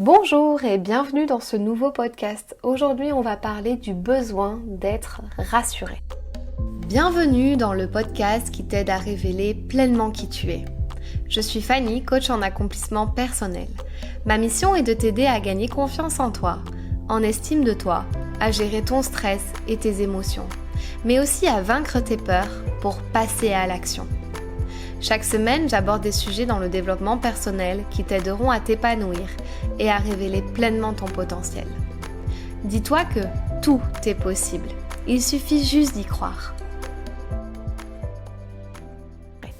Bonjour et bienvenue dans ce nouveau podcast. Aujourd'hui, on va parler du besoin d'être rassuré. Bienvenue dans le podcast qui t'aide à révéler pleinement qui tu es. Je suis Fanny, coach en accomplissement personnel. Ma mission est de t'aider à gagner confiance en toi, en estime de toi, à gérer ton stress et tes émotions, mais aussi à vaincre tes peurs pour passer à l'action. Chaque semaine, j'aborde des sujets dans le développement personnel qui t'aideront à t'épanouir et à révéler pleinement ton potentiel. Dis-toi que tout est possible. Il suffit juste d'y croire.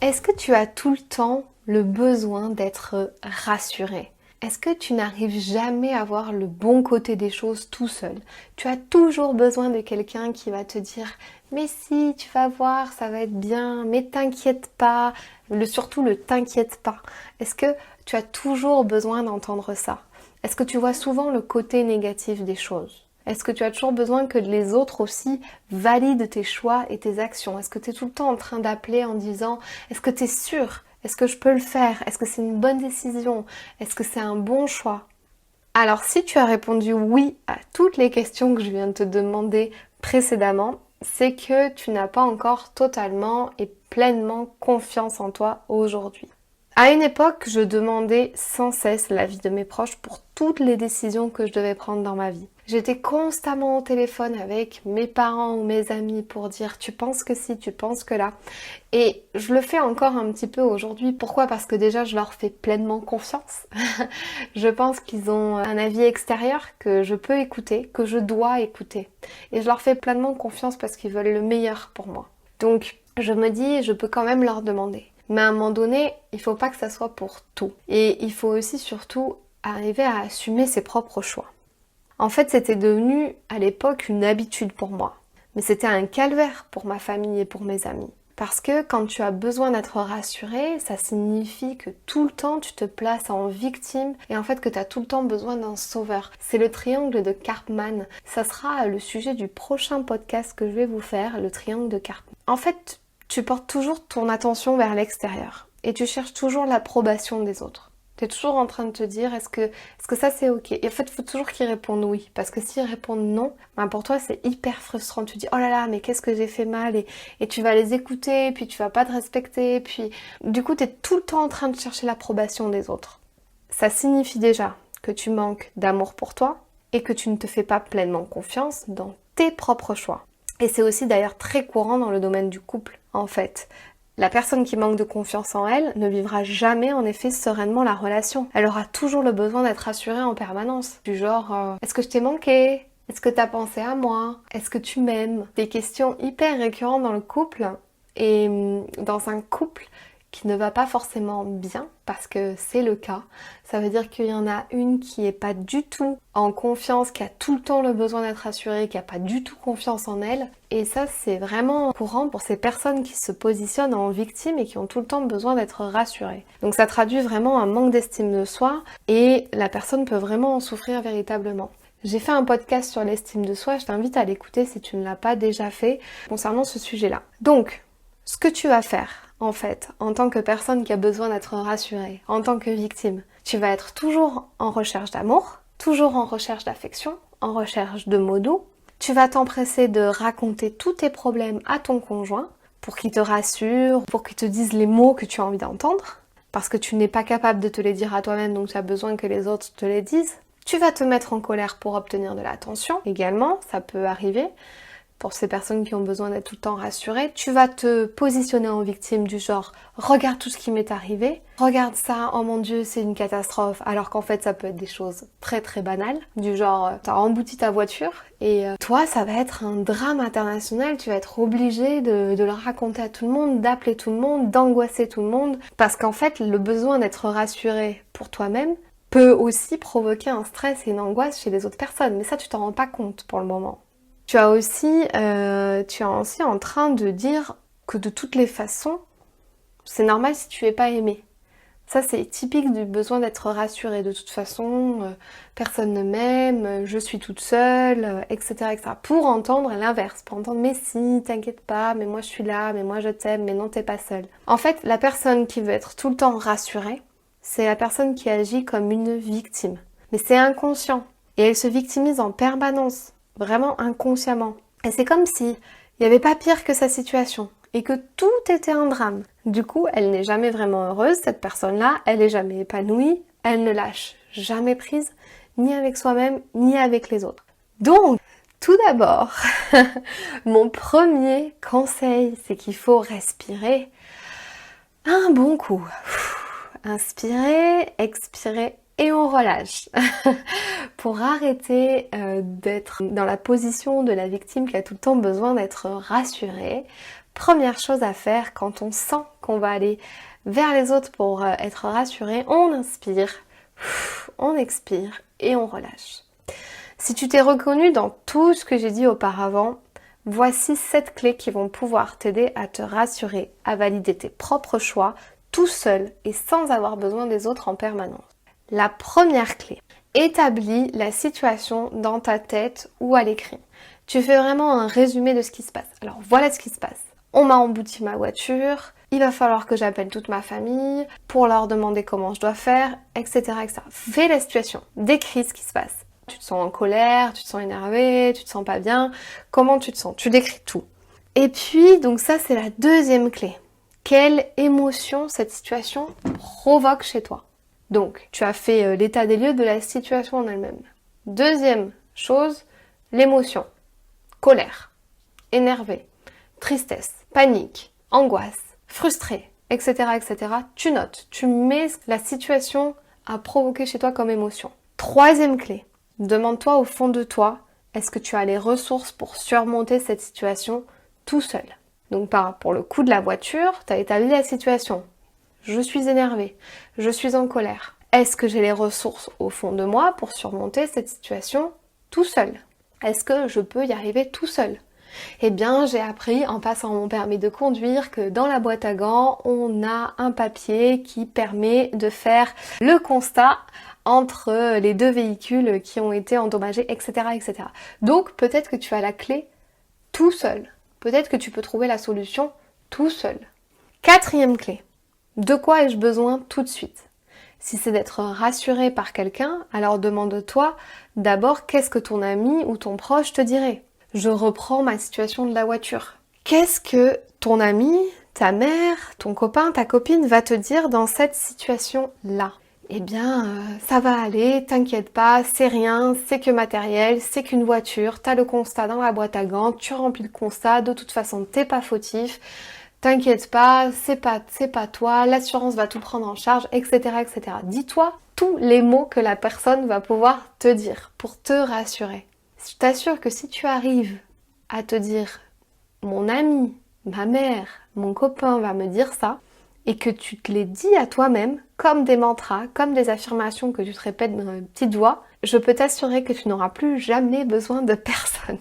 Est-ce que tu as tout le temps le besoin d'être rassuré ? Est-ce que tu n'arrives jamais à voir le bon côté des choses tout seul ? Tu as toujours besoin de quelqu'un qui va te dire « Mais si, tu vas voir, ça va être bien, mais t'inquiète pas ». Surtout le « t'inquiète pas ». Est-ce que tu as toujours besoin d'entendre ça ? Est-ce que tu vois souvent le côté négatif des choses ? Est-ce que tu as toujours besoin que les autres aussi valident tes choix et tes actions ? Est-ce que tu es tout le temps en train d'appeler en disant « Est-ce que tu es sûr ? Est-ce que je peux le faire ? Est-ce que c'est une bonne décision ? Est-ce que c'est un bon choix ?» Alors si tu as répondu oui à toutes les questions que je viens de te demander précédemment, c'est que tu n'as pas encore totalement et pleinement confiance en toi aujourd'hui. À une époque, je demandais sans cesse l'avis de mes proches pour toutes les décisions que je devais prendre dans ma vie. J'étais constamment au téléphone avec mes parents ou mes amis pour dire tu penses que si, tu penses que là. Et je le fais encore un petit peu aujourd'hui. Pourquoi ? Parce que déjà je leur fais pleinement confiance. Je pense qu'ils ont un avis extérieur que je peux écouter, que je dois écouter. Et je leur fais pleinement confiance parce qu'ils veulent le meilleur pour moi. Donc je me dis je peux quand même leur demander. Mais à un moment donné, il faut pas que ça soit pour tout. Et il faut aussi surtout arriver à assumer ses propres choix. En fait, c'était devenu à l'époque une habitude pour moi. Mais c'était un calvaire pour ma famille et pour mes amis. Parce que quand tu as besoin d'être rassuré, ça signifie que tout le temps tu te places en victime et en fait que tu as tout le temps besoin d'un sauveur. C'est le triangle de Karpman. Ça sera le sujet du prochain podcast que je vais vous faire, le triangle de Karpman. En fait, tu portes toujours ton attention vers l'extérieur et tu cherches toujours l'approbation des autres. Tu es toujours en train de te dire est-ce que ça c'est ok ? Et en fait, il faut toujours qu'ils répondent oui. Parce que s'ils répondent non, ben pour toi c'est hyper frustrant. Tu te dis oh là là, mais qu'est-ce que j'ai fait mal ? Et tu vas les écouter, puis tu vas pas te respecter. Puis du coup, tu es tout le temps en train de chercher l'approbation des autres. Ça signifie déjà que tu manques d'amour pour toi et que tu ne te fais pas pleinement confiance dans tes propres choix. Et c'est aussi d'ailleurs très courant dans le domaine du couple, en fait. La personne qui manque de confiance en elle ne vivra jamais en effet sereinement la relation. Elle aura toujours le besoin d'être rassurée en permanence. Du genre, est-ce que je t'ai manqué ? Est-ce que t'as pensé à moi ? Est-ce que tu m'aimes ? Des questions hyper récurrentes dans le couple. Et dans un couple qui ne va pas forcément bien, parce que c'est le cas. Ça veut dire qu'il y en a une qui est pas du tout en confiance, qui a tout le temps le besoin d'être rassurée, qui a pas du tout confiance en elle. Et ça, c'est vraiment courant pour ces personnes qui se positionnent en victime et qui ont tout le temps besoin d'être rassurées. Donc ça traduit vraiment un manque d'estime de soi et la personne peut vraiment en souffrir véritablement. J'ai fait un podcast sur l'estime de soi, je t'invite à l'écouter si tu ne l'as pas déjà fait concernant ce sujet-là. Donc, ce que tu vas faire, en fait, en tant que personne qui a besoin d'être rassurée, en tant que victime, tu vas être toujours en recherche d'amour, toujours en recherche d'affection, en recherche de mots doux. Tu vas t'empresser de raconter tous tes problèmes à ton conjoint pour qu'il te rassure, pour qu'il te dise les mots que tu as envie d'entendre, parce que tu n'es pas capable de te les dire à toi-même, donc tu as besoin que les autres te les disent. Tu vas te mettre en colère pour obtenir de l'attention, également, ça peut arriver. Pour ces personnes qui ont besoin d'être tout le temps rassurées, tu vas te positionner en victime du genre « regarde tout ce qui m'est arrivé, regarde ça, oh mon dieu, c'est une catastrophe », alors qu'en fait ça peut être des choses très très banales, du genre t'as embouti ta voiture et toi ça va être un drame international, tu vas être obligé de le raconter à tout le monde, d'appeler tout le monde, d'angoisser tout le monde, parce qu'en fait le besoin d'être rassuré pour toi-même peut aussi provoquer un stress et une angoisse chez les autres personnes, mais ça tu t'en rends pas compte pour le moment. Tu es aussi en train de dire que de toutes les façons, c'est normal si tu n'es pas aimé. Ça, c'est typique du besoin d'être rassuré. De toute façon, personne ne m'aime, je suis toute seule, etc., etc. Pour entendre l'inverse, pour entendre « mais si, t'inquiète pas, mais moi je suis là, mais moi je t'aime, mais non, t'es pas seule ». En fait, la personne qui veut être tout le temps rassurée, c'est la personne qui agit comme une victime. Mais c'est inconscient. Et elle se victimise en permanence, vraiment inconsciemment. Et c'est comme si il n'y avait pas pire que sa situation et que tout était un drame. Du coup, elle n'est jamais vraiment heureuse, cette personne-là, elle n'est jamais épanouie, elle ne lâche jamais prise, ni avec soi-même, ni avec les autres. Donc, tout d'abord, mon premier conseil, c'est qu'il faut respirer un bon coup. Inspirer, expirer et on relâche. Pour arrêter d'être dans la position de la victime qui a tout le temps besoin d'être rassurée, première chose à faire quand on sent qu'on va aller vers les autres pour être rassuré, on inspire, on expire et on relâche. Si tu t'es reconnu dans tout ce que j'ai dit auparavant, voici 7 clés qui vont pouvoir t'aider à te rassurer, à valider tes propres choix tout seul et sans avoir besoin des autres en permanence. La première clé, établis la situation dans ta tête ou à l'écrit. Tu fais vraiment un résumé de ce qui se passe. Alors voilà ce qui se passe. On m'a embouti ma voiture, il va falloir que j'appelle toute ma famille pour leur demander comment je dois faire, etc. etc. Fais la situation, décris ce qui se passe. Tu te sens en colère, tu te sens énervé, tu te sens pas bien, comment tu te sens? Tu décris tout. Et puis, donc ça c'est la deuxième clé. Quelle émotion cette situation provoque chez toi? Donc, tu as fait l'état des lieux de la situation en elle-même. Deuxième chose, l'émotion. Colère, énervé, tristesse, panique, angoisse, frustré, etc., etc. Tu notes, tu mets la situation à provoquer chez toi comme émotion. Troisième clé, demande-toi au fond de toi, est-ce que tu as les ressources pour surmonter cette situation tout seul? Donc pour le coup de la voiture, tu as établi la situation. Je suis énervée, je suis en colère. Est-ce que j'ai les ressources au fond de moi pour surmonter cette situation tout seul? Est-ce que je peux y arriver tout seul? Eh bien, j'ai appris en passant mon permis de conduire que dans la boîte à gants, on a un papier qui permet de faire le constat entre les deux véhicules qui ont été endommagés, etc., etc. Donc, peut-être que tu as la clé tout seul. Peut-être que tu peux trouver la solution tout seul. Quatrième clé. De quoi ai-je besoin tout de suite? Si c'est d'être rassuré par quelqu'un, alors demande-toi d'abord qu'est-ce que ton ami ou ton proche te dirait. Je reprends ma situation de la voiture. Qu'est-ce que ton ami, ta mère, ton copain, ta copine va te dire dans cette situation-là? Eh bien, ça va aller, t'inquiète pas, c'est rien, c'est que matériel, c'est qu'une voiture, t'as le constat dans la boîte à gants, tu remplis le constat, de toute façon t'es pas fautif, t'inquiète pas, c'est pas toi, l'assurance va tout prendre en charge, etc., etc. Dis-toi tous les mots que la personne va pouvoir te dire pour te rassurer. Je t'assure que si tu arrives à te dire mon ami, ma mère, mon copain va me dire ça, et que tu te les dis à toi-même, comme des mantras, comme des affirmations que tu te répètes dans une petite voix, je peux t'assurer que tu n'auras plus jamais besoin de personne.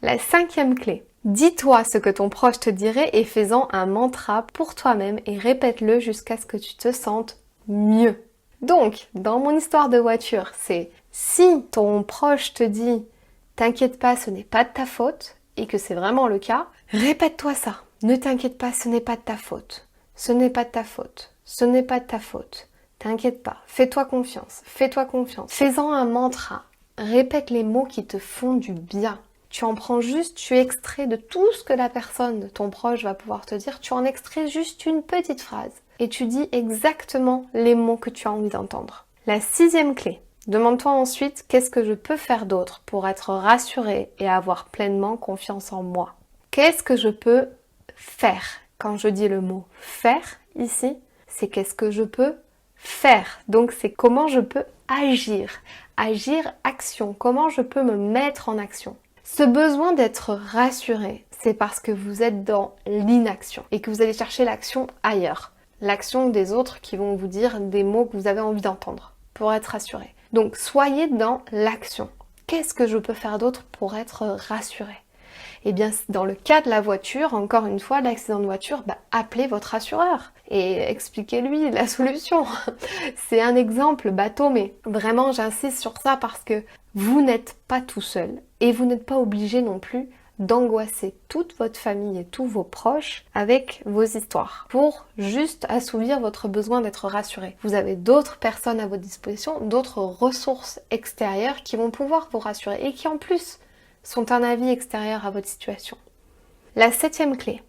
La cinquième clé. Dis-toi ce que ton proche te dirait et fais-en un mantra pour toi-même et répète-le jusqu'à ce que tu te sentes mieux. Donc, dans mon histoire de voiture, c'est si ton proche te dit « t'inquiète pas, ce n'est pas de ta faute » et que c'est vraiment le cas, répète-toi ça. Ne t'inquiète pas, ce n'est pas de ta faute. Ce n'est pas de ta faute. Ce n'est pas de ta faute. T'inquiète pas. Fais-toi confiance. Fais-toi confiance. Fais-en un mantra. Répète les mots qui te font du bien. Tu en prends juste, tu extrais de tout ce que la personne, ton proche va pouvoir te dire, tu en extrais juste une petite phrase. Et tu dis exactement les mots que tu as envie d'entendre. La sixième clé. Demande-toi ensuite qu'est-ce que je peux faire d'autre pour être rassurée et avoir pleinement confiance en moi. Qu'est-ce que je peux faire? Quand je dis le mot faire ici, c'est qu'est-ce que je peux faire. Donc c'est comment je peux agir. Agir, action. Comment je peux me mettre en action. Ce besoin d'être rassuré, c'est parce que vous êtes dans l'inaction et que vous allez chercher l'action ailleurs. L'action des autres qui vont vous dire des mots que vous avez envie d'entendre pour être rassuré. Donc soyez dans l'action. Qu'est-ce que je peux faire d'autre pour être rassuré? Eh bien, dans le cas de la voiture, encore une fois, l'accident de voiture, appelez votre assureur et expliquez-lui la solution. C'est un exemple bateau, mais vraiment j'insiste sur ça parce que vous n'êtes pas tout seul et vous n'êtes pas obligé non plus d'angoisser toute votre famille et tous vos proches avec vos histoires pour juste assouvir votre besoin d'être rassuré. Vous avez d'autres personnes à votre disposition, d'autres ressources extérieures qui vont pouvoir vous rassurer et qui en plus sont un avis extérieur à votre situation. La 7e clé,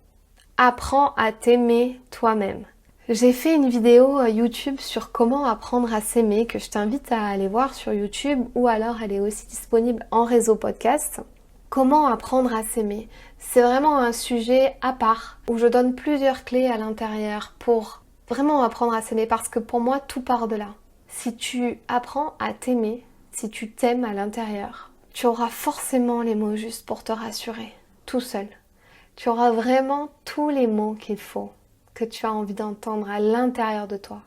apprends à t'aimer toi-même. J'ai fait une vidéo YouTube sur comment apprendre à s'aimer que je t'invite à aller voir sur YouTube ou alors elle est aussi disponible en réseau podcast. Comment apprendre à s'aimer? C'est vraiment un sujet à part où je donne plusieurs clés à l'intérieur pour vraiment apprendre à s'aimer parce que pour moi tout part de là. Si tu apprends à t'aimer, si tu t'aimes à l'intérieur, tu auras forcément les mots justes pour te rassurer, tout seul. Tu auras vraiment tous les mots qu'il faut, que tu as envie d'entendre à l'intérieur de toi.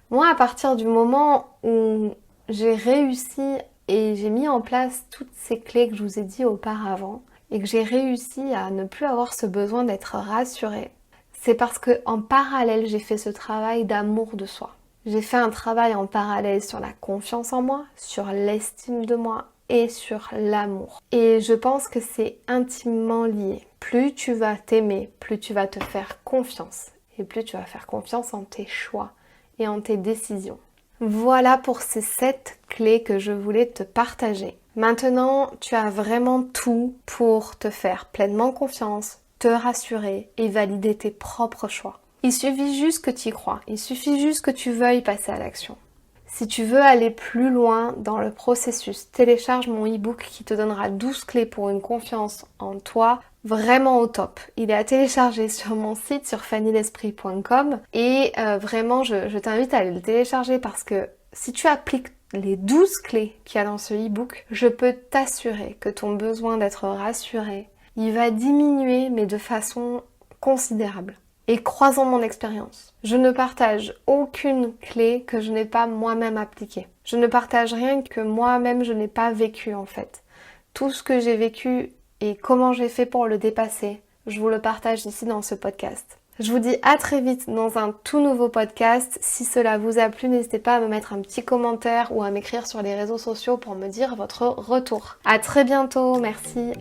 Moi, à partir du moment où j'ai réussi et j'ai mis en place toutes ces clés que je vous ai dit auparavant et que j'ai réussi à ne plus avoir ce besoin d'être rassurée, c'est parce que en parallèle, j'ai fait ce travail d'amour de soi. J'ai fait un travail en parallèle sur la confiance en moi, sur l'estime de moi et sur l'amour. Et je pense que c'est intimement lié. Plus tu vas t'aimer, plus tu vas te faire confiance. Et plus tu vas faire confiance en tes choix et en tes décisions. Voilà pour ces 7 clés que je voulais te partager. Maintenant, tu as vraiment tout pour te faire pleinement confiance, te rassurer et valider tes propres choix. Il suffit juste que tu y crois, il suffit juste que tu veuilles passer à l'action. Si tu veux aller plus loin dans le processus, télécharge mon e-book qui te donnera 12 clés pour une confiance en toi vraiment au top. Il est à télécharger sur mon site sur fannylesprit.com et vraiment je t'invite à aller le télécharger parce que si tu appliques les 12 clés qu'il y a dans ce e-book, je peux t'assurer que ton besoin d'être rassuré, il va diminuer mais de façon considérable. Et croisons mon expérience. Je ne partage aucune clé que je n'ai pas moi-même appliquée. Je ne partage rien que moi-même je n'ai pas vécu en fait. Tout ce que j'ai vécu et comment j'ai fait pour le dépasser, je vous le partage ici dans ce podcast. Je vous dis à très vite dans un tout nouveau podcast. Si cela vous a plu, n'hésitez pas à me mettre un petit commentaire ou à m'écrire sur les réseaux sociaux pour me dire votre retour. À très bientôt, merci.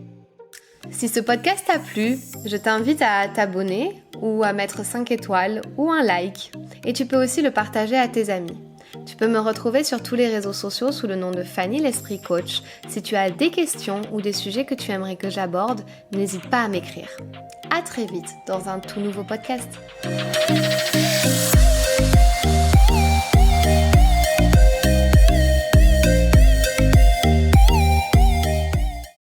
Si ce podcast t'a plu, je t'invite à t'abonner ou à mettre 5 étoiles ou un like. Et tu peux aussi le partager à tes amis. Tu peux me retrouver sur tous les réseaux sociaux sous le nom de Fanny l'Esprit Coach. Si tu as des questions ou des sujets que tu aimerais que j'aborde, n'hésite pas à m'écrire. À très vite dans un tout nouveau podcast.